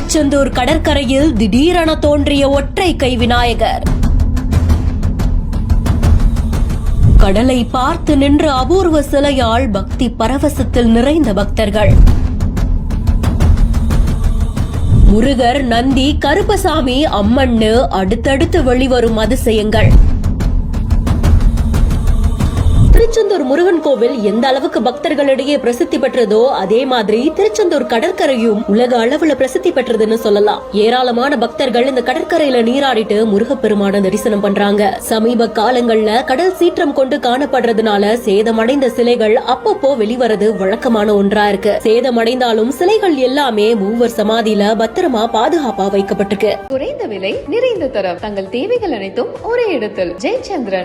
திருச்செந்தூர் கடற்கரையில் திடீரென தோன்றிய ஒற்றை கை விநாயகர். கடலை பார்த்து நின்ற அபூர்வ சிலையால் பக்தி பரவசத்தில் நிறைந்த பக்தர்கள். முருகர், நந்தி, கருப்பசாமி, அம்மன்னு அடுத்தடுத்து வெளிவரும் அதிசயங்கள். திருச்செந்தூர் முருகன் கோவில் எந்த அளவுக்கு பக்தர்களிடையே பிரசித்தி பெற்றதோ அதே மாதிரி திருச்செந்தூர் கடற்கரையும் உலக அளவுல பிரசித்தி பெற்றதுன்னு சொல்லலாம். ஏராளமான பக்தர்கள் இந்த கடற்கரையில நீராடிட்டு முருகப்பெருமான தரிசனம் பண்றாங்க. சமீப காலங்கள்ல கடல் சீற்றம் கொண்டு காணப்படுறதுனால சேதமடைந்த சிலைகள் அப்பப்போ வெளிவரது வழக்கமான ஒன்றா இருக்கு. சேதமடைந்தாலும் சிலைகள் எல்லாமே மூவர் சமாதியில பத்திரமா பாதுகாப்பா வைக்கப்பட்டிருக்கு. குறைந்த விலை, நிறைந்த தரம், தங்கள் தேவைகள் அனைத்தும் ஒரே இடத்தில். ஜெயச்சந்திரன்.